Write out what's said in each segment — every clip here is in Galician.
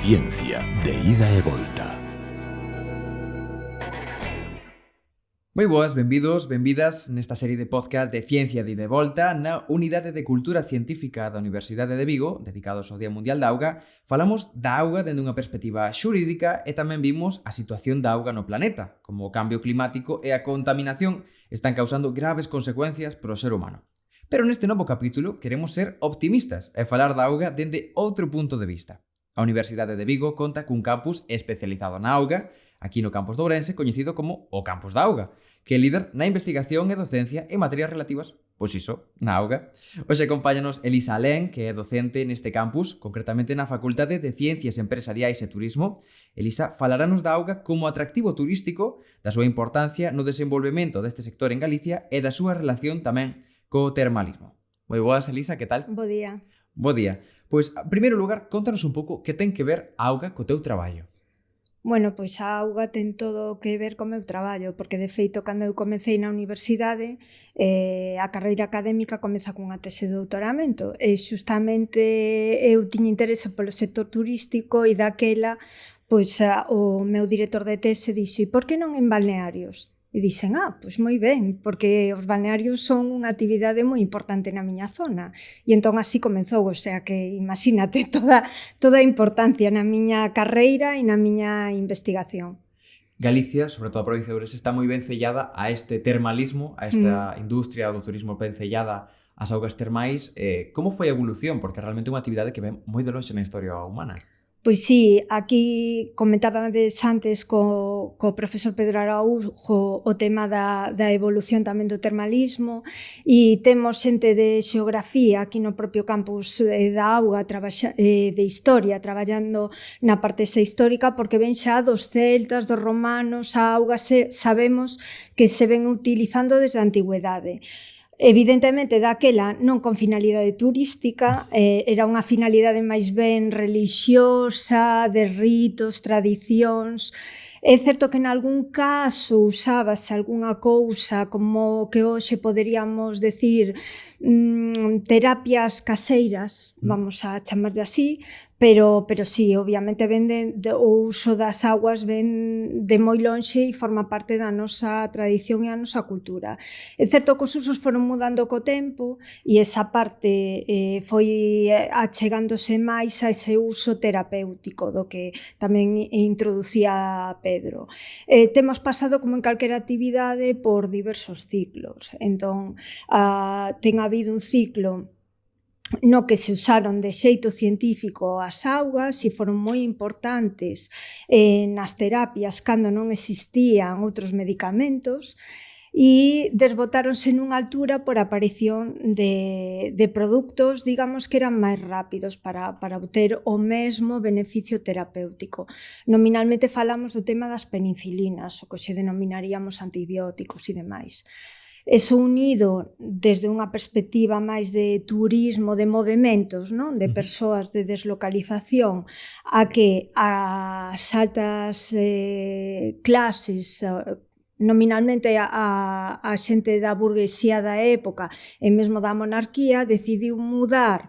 Ciencia de ida e volta. Moi boas, benvidos, benvidas nesta serie de podcast de Ciencia de ida e volta na Unidade de Cultura Científica da Universidade de Vigo, dedicados ao Día Mundial da Auga. Falamos da auga dende unha perspectiva xurídica e tamén vimos a situación da auga no planeta, como o cambio climático e a contaminación están causando graves consecuencias para o ser humano. Pero neste novo capítulo queremos ser optimistas e falar da auga dende outro punto de vista. A Universidade de Vigo conta cun campus especializado na auga, aquí no campus de Ourense, coñecido como o Campus da Auga, que é líder na investigación e docencia en materias relativas, pois iso, na auga. Hoxe acompáñanos Elisa Alén, que é docente neste campus, concretamente na Facultade de Ciencias Empresariais e Turismo. Elisa falarános da auga como atractivo turístico, da súa importancia no desenvolvemento deste sector en Galicia e da súa relación tamén co termalismo. Moi boas, Elisa, que tal? Bo día. Bo día. Pois, en primeiro lugar, contanos un pouco que ten que ver a auga co teu traballo. Bueno, pois a auga ten todo que ver co meu traballo, porque de feito, cando eu comecei na universidade, a carreira académica comeza cunha tese de doutoramento, e xustamente eu tiña interese polo sector turístico e daquela, pois o meu director de tese dixo, e por que non en balnearios? E dixen, pois moi ben, porque os balnearios son unha actividade moi importante na miña zona. E entón así comezou, o sea que imagínate toda a importancia na miña carreira e na miña investigación. Galicia, sobre todo a provincia de Ourense, está moi ben sellada a este termalismo, a esta industria do turismo ben sellada ás augas termais. Como foi a evolución? Porque realmente é unha actividade que ven moi de longe na historia humana. Pois sí, aquí comentábades antes co profesor Pedro Araújo o tema da evolución tamén do termalismo, e temos xente de xeografía aquí no propio campus da auga, de historia, traballando na parte esa histórica, porque ven xa dos celtas, dos romanos, a auga sabemos que se ven utilizando desde a antigüedade. Evidentemente, daquela non con finalidade turística, era unha finalidade máis ben relixiosa, de ritos, tradicións. É certo que en algún caso usábase algunha cousa como que hoxe poderíamos decir terapias caseiras, vamos a chamarlle así, pero sí, obviamente o uso das augas ven de moi lonxe e forma parte da nosa tradición e a nosa cultura. É certo que os usos foron mudando co tempo e esa parte foi achegándose máis a ese uso terapéutico do que tamén introducía Pedro. Temos pasado, como en calquera actividade, por diversos ciclos. Entón, ten habido un ciclo no que se usaron de xeito científico as augas e foron moi importantes nas terapias cando non existían outros medicamentos, e desbotáronse nunha altura por aparición de produtos, digamos, que eran máis rápidos para obter o mesmo beneficio terapéutico. Nominalmente falamos do tema das penicilinas, o que se denominaríamos antibióticos e demais. Eso unido desde unha perspectiva máis de turismo, de movementos, non? De persoas de deslocalización, a que as altas clases, nominalmente a xente da burguesía da época e mesmo da monarquía, decidiu mudar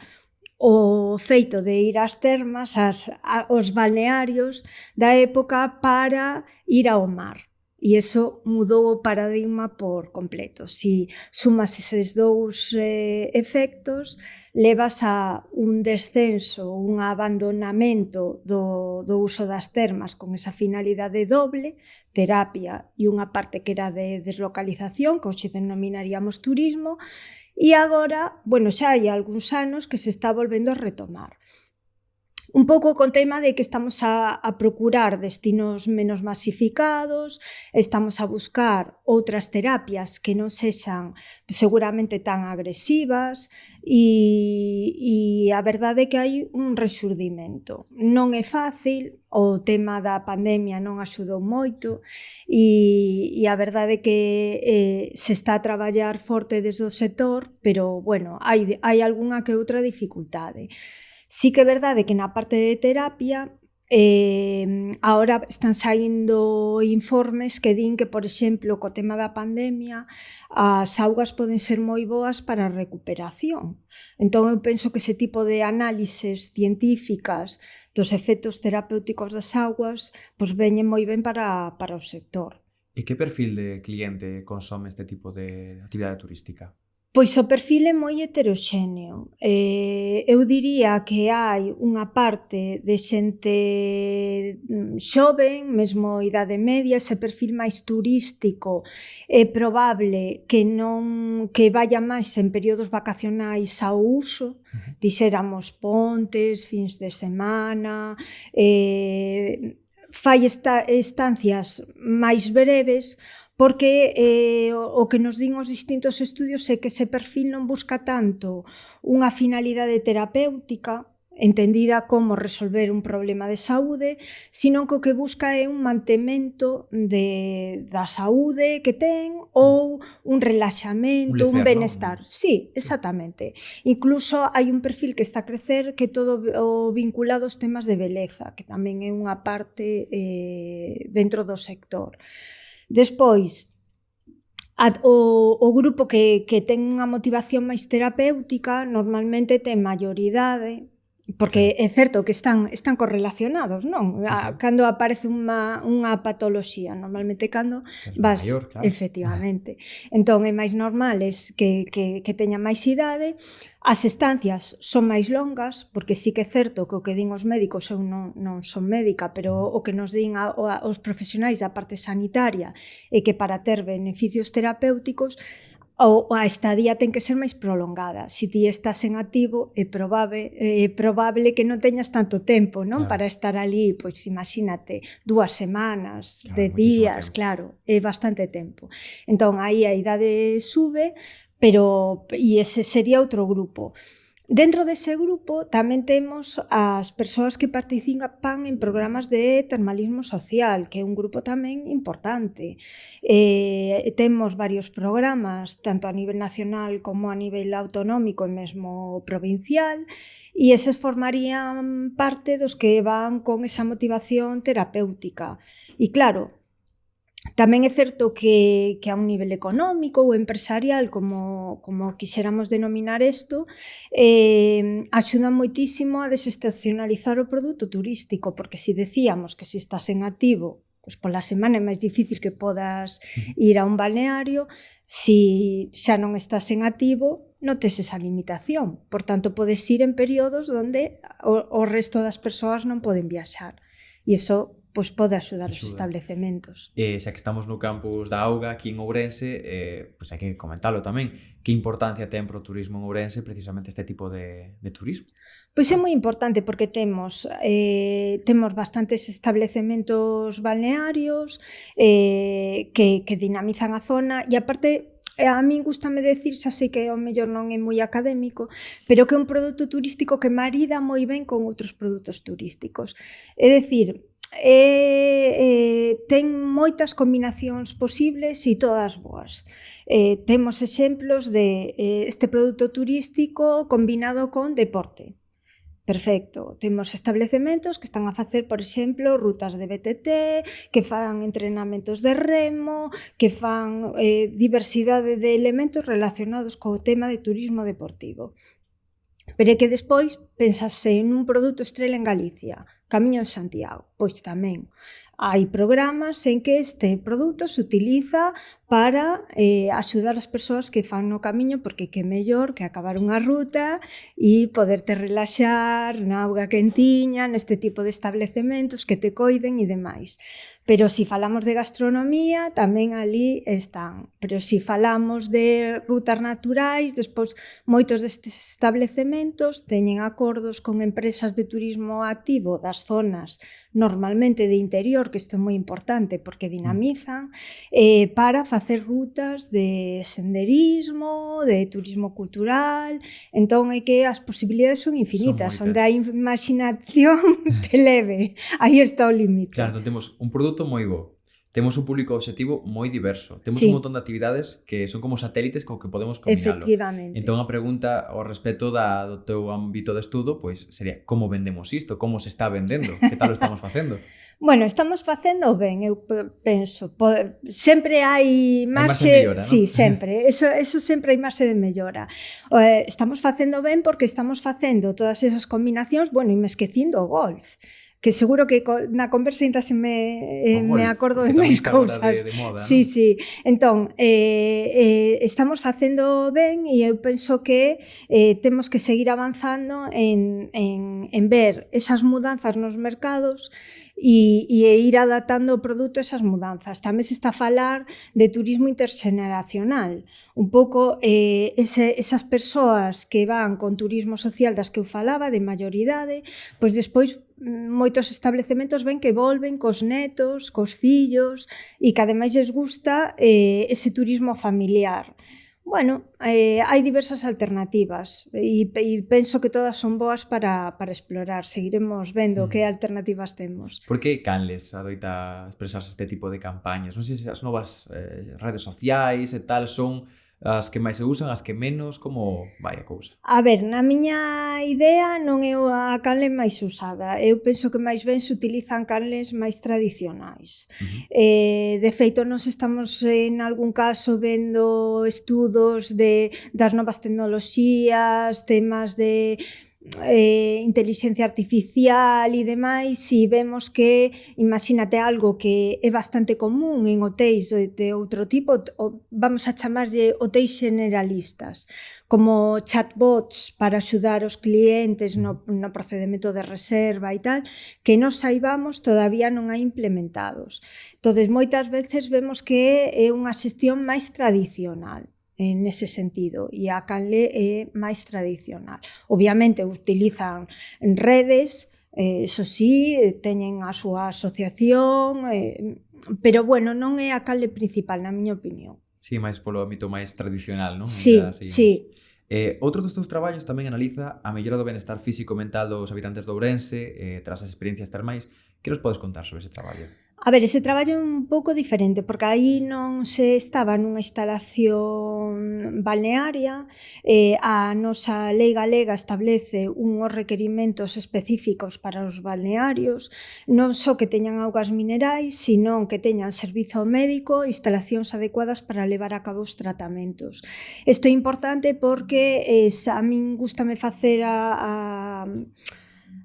o feito de ir ás termas, aos balnearios da época, para ir ao mar. E iso mudou o paradigma por completo. Si sumas eses dous efectos, levas a un descenso, un abandonamento do uso das termas con esa finalidade doble, terapia, e unha parte que era de deslocalización, que hoxe denominaríamos turismo, e agora, xa hai algúns anos que se está volvendo a retomar. Un pouco con tema de que estamos a procurar destinos menos masificados, estamos a buscar outras terapias que non sexan seguramente tan agresivas, e a verdade é que hai un rexurdimento. Non é fácil, o tema da pandemia non axudou moito, e a verdade é que se está a traballar forte desde o sector, pero, hai algunha que outra dificultade. Sí que é verdade que na parte de terapia Ahora están saindo informes que din que, por exemplo, co tema da pandemia, as augas poden ser moi boas para a recuperación. Entón, eu penso que ese tipo de análises científicas dos efectos terapéuticos das augas, pois veñen moi ben para o sector. E que perfil de cliente consome este tipo de actividade turística? Pois o perfil é moi heteroxéneo. Eu diría que hai unha parte de xente xoven, mesmo idade media, ese perfil máis turístico é probable que vaya máis en períodos vacacionais ao uso, dixéramos pontes, fins de semana, fai estancias máis breves, porque o que nos din os distintos estudios é que ese perfil non busca tanto unha finalidade terapéutica, entendida como resolver un problema de saúde, sino que o que busca é un mantemento da saúde que ten ou un relaxamento, un benestar. Sí, exactamente. Incluso hai un perfil que está a crecer que todo o vinculado aos temas de beleza, que tamén é unha parte dentro do sector. Despois, o grupo que ten unha motivación máis terapéutica normalmente ten maioridade, porque é certo que están correlacionados, non? Sí. Cando aparece unha patoloxía, normalmente cando vas... maior, claro. Efectivamente. Entón, é máis normal que teña máis idade. As estancias son máis longas, porque sí que é certo que o que din os médicos, eu non son médica, pero o que nos din os profesionais da parte sanitaria é que para ter beneficios terapéuticos a estadía ten que ser máis prolongada. Se ti estás en activo, é probable que non teñas tanto tempo, non? Claro. Para estar ali, pois imagínate, 2 semanas, Claro, 10 días, tempo. claro, é bastante tempo. Entón, aí a idade sube, e ese sería outro grupo. Dentro dese grupo tamén temos as persoas que participan en programas de termalismo social, que é un grupo tamén importante. Temos varios programas, tanto a nivel nacional como a nivel autonómico e mesmo provincial, e eses formarían parte dos que van con esa motivación terapéutica. E claro, tamén é certo que a un nivel económico ou empresarial, como quixéramos denominar isto, axuda moitísimo a desestacionalizar o produto turístico, porque se decíamos que se estás en activo, pois pola semana é máis difícil que podas ir a un balneario, se xa non estás en activo, non tes esa limitación. Por tanto, podes ir en períodos onde o resto das persoas non poden viaxar. E iso pois pode axudar os establecementos. Xa que estamos no campus da Auga, aquí en Ourense, pois hai que comentalo tamén. Que importancia ten pro turismo en Ourense precisamente este tipo de turismo? Pois é moi importante porque temos bastantes establecementos balnearios que dinamizan a zona e aparte a min gustame decir, xa sei que ao mellor non é moi académico, pero que é un produto turístico que marida moi ben con outros produtos turísticos. É dicir, ten moitas combinacións posibles e todas boas. Temos exemplos de este produto turístico combinado con deporte. Perfecto. Temos establecementos que están a facer, por exemplo, rutas de BTT, que fan entrenamentos de remo, que fan diversidade de elementos relacionados co tema de turismo deportivo. Pero é que despois pensase nun produto estrela en Galicia, Camiño de Santiago, pois tamén hai programas en que este produto se utiliza para axudar as persoas que fan no camiño, porque que mellor que acabar unha ruta e poderte relaxar na auga quentiña, neste tipo de establecementos que te coiden e demais. Pero se falamos de gastronomía, tamén ali están. Pero se falamos de rutas naturais, despois moitos destes establecementos teñen acordos con empresas de turismo activo das zonas normalmente de interior, que isto é moi importante porque dinamizan, para facer rutas de senderismo, de turismo cultural. Entón é que as posibilidades son infinitas, onde a imaginación te leve. Aí está o límite. Claro, entón temos un produto moi bo, temos un público objetivo moi diverso. Temos Sí. un montón de actividades que son como satélites co que podemos combinalo. Efectivamente. Entón, a pregunta ao respecto do teu ámbito de estudo, pois sería como vendemos isto? Como se está vendendo? Que tal o estamos facendo? Bueno, estamos facendo ben, eu penso. Sempre hai marxe marxe, de mellora, non? sí, sempre. Eso sempre hai marxe de mellora. Estamos facendo ben porque estamos facendo todas esas combinacións, bueno, e me esquecindo o golf, que seguro que na conversa ainda se me acordo de máis cousas. De moda, Sí, non? sí. Entón, estamos facendo ben e eu penso que temos que seguir avanzando en ver esas mudanzas nos mercados e ir adaptando o produto a esas mudanzas. Tamén se está a falar de turismo interxeneracional. Un pouco esas persoas que van con turismo social das que eu falaba, de maioridade, pois despois moitos establecementos ven que volven cos netos, cos fillos e que ademais les gusta ese turismo familiar. Bueno, hai diversas alternativas e penso que todas son boas para explorar. Seguiremos vendo que alternativas temos. Por que Canles adoita expresarse este tipo de campañas? Non sei se as novas redes sociais e tal son as que máis se usan, as que menos, como vai a cousa? A ver, na miña idea non é a canle máis usada. Eu penso que máis ben se utilizan canles máis tradicionais. De feito, nos estamos en algún caso vendo estudos das novas tecnoloxías, temas de intelixencia artificial e demais, e vemos que, imagínate algo que é bastante común en hotéis de outro tipo, vamos a chamarlle hotéis generalistas, como chatbots para axudar os clientes no procedimento de reserva e tal, que nos saibamos todavía non hai implementados. Entón, moitas veces vemos que é unha xestión máis tradicional en ese sentido, e a canle é máis tradicional. Obviamente utilizan redes, eso sí, teñen a súa asociación, pero bueno, non é a canle principal, na miña opinión. Sí, máis polo ámbito máis tradicional, non? Sí, sí. Outro dos teus traballos tamén analiza a mellora do benestar físico e mental dos habitantes de Ourense tras as experiencias termais. Que nos podes contar sobre ese traballo? A ver, ese traballo é un pouco diferente, porque aí non se estaba nunha instalación balnearia, a nosa lei galega establece unhos requerimentos específicos para os balnearios, non só que teñan augas minerais, sino que teñan servizo médico, instalacións adecuadas para levar a cabo os tratamentos. Isto é importante porque a min gústame facer a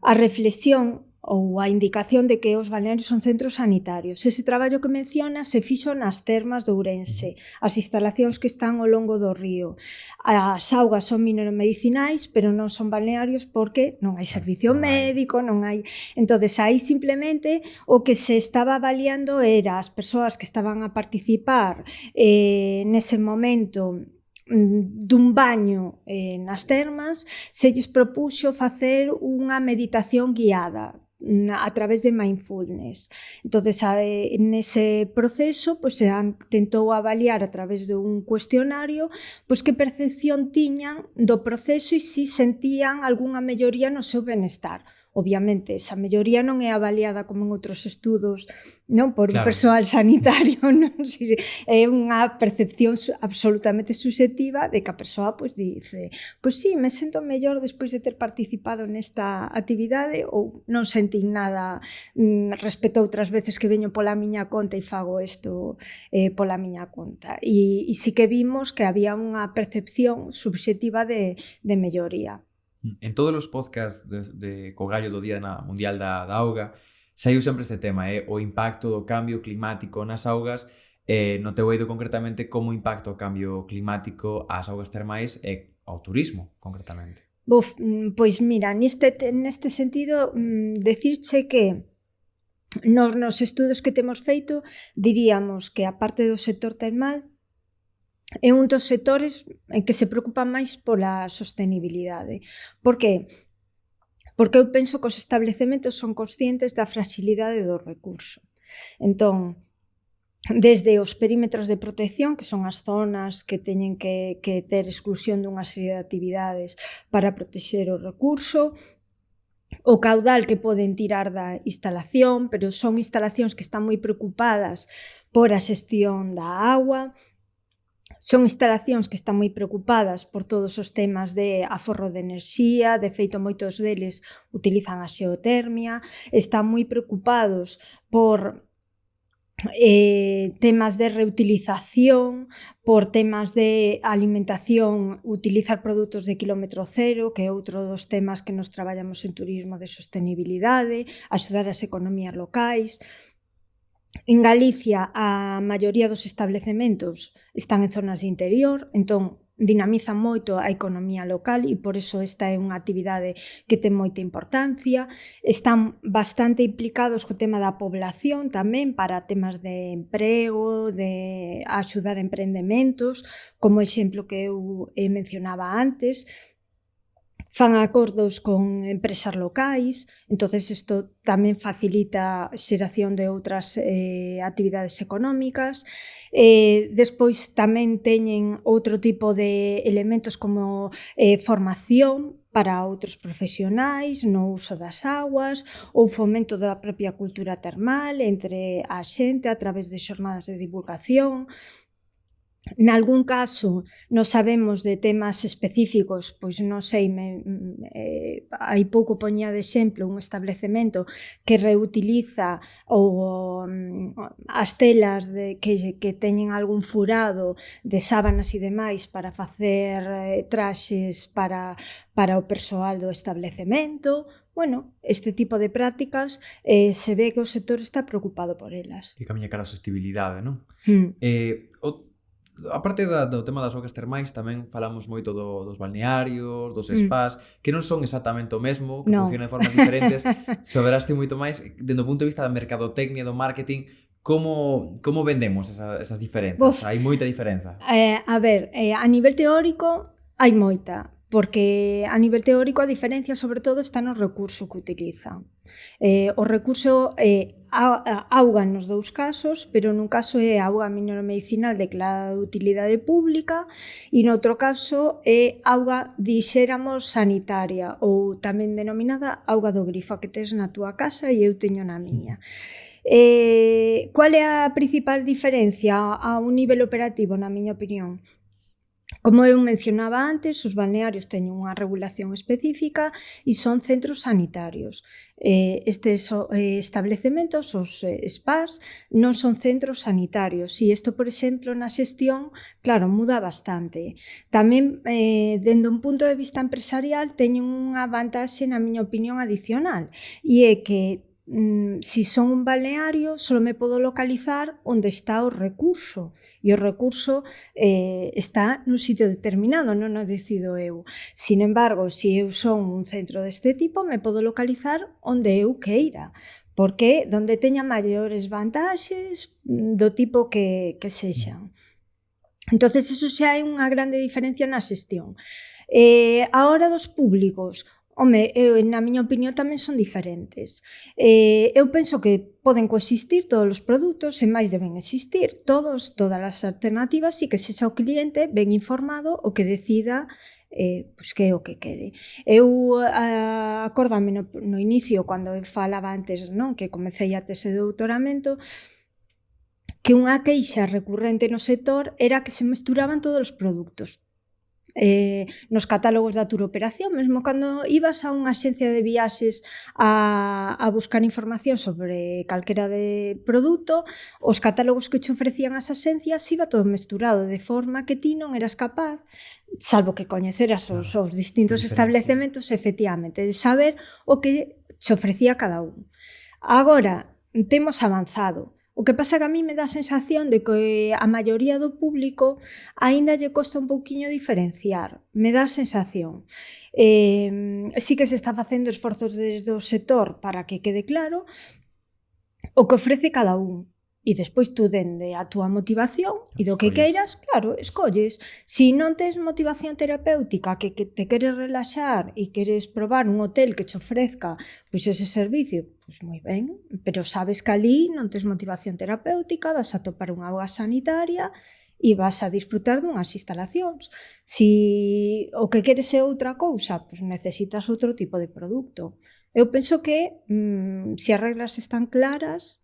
reflexión ou a indicación de que os balnearios son centros sanitarios. Ese traballo que menciona se fixo nas termas de Ourense, as instalacións que están ao longo do río. As augas son mineromedicinais, pero non son balnearios porque non hai servicio médico, non hai... Entón, aí simplemente o que se estaba avaliando era as persoas que estaban a participar nese momento dun baño nas termas, se lles propuxo facer unha meditación guiada a través de mindfulness. Entón, nese proceso, se tentou avaliar a través dun cuestionario que percepción tiñan do proceso e se sentían algunha melloría no seu benestar. Obviamente, esa melloría non é avaliada como en outros estudos, non por un persoal sanitario, non? É unha percepción absolutamente subjetiva de que a persoa dice, sí, me sento mellor despois de ter participado nesta actividade, ou non sentín nada respecto a outras veces que veño pola miña conta e fago isto pola miña conta. E sí que vimos que había unha percepción subjetiva de melloría. En todos os podcasts de Cogallo do Día Mundial da Auga saiu sempre este tema, o impacto do cambio climático nas augas, no teu eido concretamente, como impacta o cambio climático ás augas termais e ao turismo, concretamente. Pois mira, neste sentido, decirche que nos estudos que temos feito, diríamos que a parte do sector termal é un dos sectores en que se preocupa máis pola sostenibilidade. Por que? Porque eu penso que os establecementos son conscientes da fragilidade do recurso. Entón, desde os perímetros de protección, que son as zonas que teñen que ter exclusión dunha serie de actividades para protexer o recurso, o caudal que poden tirar da instalación, pero son instalacións que están moi preocupadas por a xestión da agua, son instalacións que están moi preocupadas por todos os temas de aforro de enerxía, de feito moitos deles utilizan a xeotermia, están moi preocupados por temas de reutilización, por temas de alimentación, utilizar produtos de quilómetro cero, que é outro dos temas que nos traballamos en turismo de sostenibilidade, axudar as economías locais. En Galicia, a maioría dos establecementos están en zonas de interior, entón dinamizan moito a economía local e por iso esta é unha actividade que ten moita importancia. Están bastante implicados co tema da población tamén para temas de emprego, de axudar a emprendementos, como exemplo que eu mencionaba antes. Fan acordos con empresas locais, entonces isto tamén facilita a xeración de outras actividades económicas. Despois tamén teñen outro tipo de elementos como formación para outros profesionais no uso das aguas ou fomento da propia cultura termal entre a xente a través de xornadas de divulgación. Nalgún caso, nos sabemos de temas específicos, pois non sei, hai pouco poñía de exemplo un establecemento que reutiliza as telas que teñen algún furado de sábanas e demais para facer traxes para o persoal do establecemento. Bueno, este tipo de prácticas se ve que o sector está preocupado por elas. Que camiña cara a sostenibilidade, non? A parte do tema das augas termais, tamén falamos moito dos balnearios, dos spas, que non son exactamente o mesmo, que funcionan de formas diferentes. Soberaste moito máis, dende o punto de vista da mercadotecnia, do marketing, como vendemos esas diferenzas? Hai moita diferenza? A ver, a nivel teórico hai moita, porque a nivel teórico a diferencia sobre todo está no recurso que utilizan. O recurso é auga nos dous casos, pero nun caso é auga mineromedicinal declarada de utilidade pública e noutro caso é auga, dixéramos, sanitaria ou tamén denominada auga do grifo que tes na túa casa e eu teño na miña. Qual é a principal diferencia a un nivel operativo, na miña opinión? Como eu mencionaba antes, os balnearios teñen unha regulación específica e son centros sanitarios. Estes establecementos, os spas, non son centros sanitarios e isto, por exemplo, na xestión, claro, muda bastante. Tamén, dende un punto de vista empresarial, teñen unha vantaxe, na miña opinión, adicional e é que si son un balneario, só me podo localizar onde está o recurso e o recurso está nun sitio determinado, non o decido eu. Sin embargo, se eu son un centro deste tipo, me podo localizar onde eu queira, porque onde teña maiores vantaxes do tipo que sexan. Entonces, eso xa é unha grande diferencia na xestión. A hora dos públicos, na miña opinión tamén son diferentes. Eu penso que poden coexistir todos os produtos e máis deben existir todas as alternativas e que sexa o cliente ben informado o que decida que é o que quere. Eu acórdame no inicio, cando eu falaba antes, non, que comecei a tese de doutoramento, que unha queixa recurrente no sector era que se mesturaban todos os produtos. Nos catálogos da turoperación, mesmo cando ibas a unha axencia de viaxes a buscar información sobre calquera de produto, os catálogos que che ofrecían as axencias iba todo mesturado, de forma que ti non eras capaz, salvo que coñeceras os distintos establecementos, efectivamente, de saber o que che ofrecía cada un. Agora, temos avanzado. O que pasa que a mí me dá a sensación de que a maioría do público aínda lle costa un pouquiño diferenciar. Me dá a sensación. Sí que se está facendo esforzos desde o sector para que quede claro o que ofrece cada un. E despois tú, dende a túa motivación e do que queiras, claro, escolles. Si non tes motivación terapéutica, que te queres relaxar e queres probar un hotel que che ofrezca pois ese servicio, pois moi ben, pero sabes que ali non tes motivación terapéutica, vas a topar unha auga sanitaria e vas a disfrutar dunhas instalacións. Si o que queres é outra cousa, pois necesitas outro tipo de produto. Eu penso que se as regras están claras,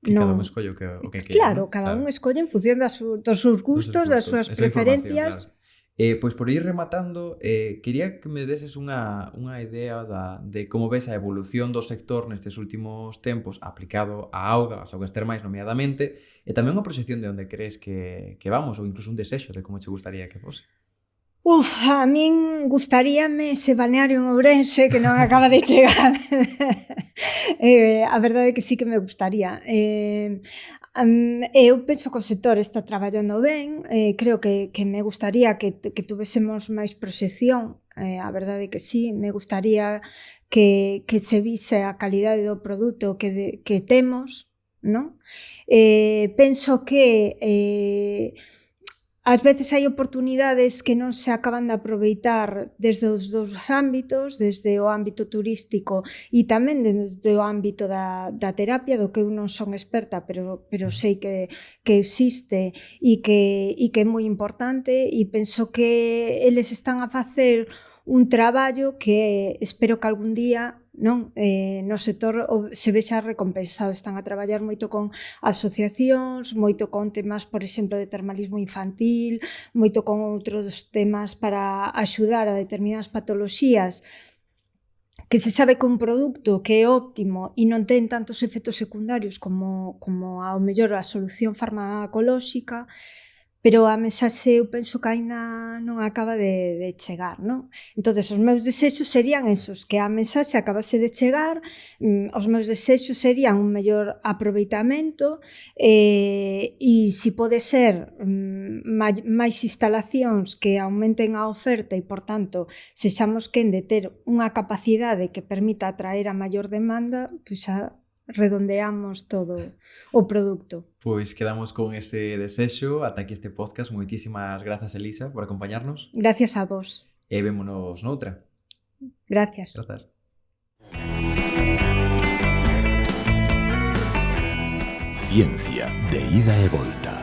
que cada un escolle o que queira. Claro, cada un escolle en función dos seus gustos, das súas preferencias. Pois por ir rematando, quería que me deses unha idea de como ves a evolución do sector nestes últimos tempos aplicado á auga, ás augas termais nomeadamente, e tamén unha proxección de onde crees que vamos, ou incluso un desexo de como che gustaría que fose. A min gustaríame ese balneario en Ourense que non acaba de chegar. A verdade é que sí que me gustaría. Eu penso que o sector está traballando ben, creo que me gustaría que tuvésemos máis proxección, a verdade é que sí, me gustaría que se vise a calidade do produto que temos, non? Penso que ás veces hai oportunidades que non se acaban de aproveitar desde os dous ámbitos, desde o ámbito turístico e tamén desde o ámbito da terapia, do que eu non son experta, pero sei que existe e que é moi importante, e penso que eles están a facer un traballo que espero que algún día no sector se vexa recompensado. Están a traballar moito con asociacións, moito con temas, por exemplo, de termalismo infantil, moito con outros temas para axudar a determinadas patoloxías que se sabe que un produto que é óptimo e non ten tantos efectos secundarios como ao mellor a solución farmacolóxica, pero a mensaxe eu penso que aínda non acaba de chegar, non? Entonces, os meus desexos serían esos, que a mensaxe acabase de chegar, os meus desexos serían un mellor aproveitamento e se pode ser máis instalacións que aumenten a oferta e, por tanto, sexamos quen de ter unha capacidade que permita atraer a maior demanda, pois xa redondeamos todo o produto. Pois quedamos con ese desexo. Ata aquí este podcast. Moitísimas grazas, Elisa, por acompañarnos. Gracias a vos. E vémonos noutra. Gracias. Ciencia de ida e volta.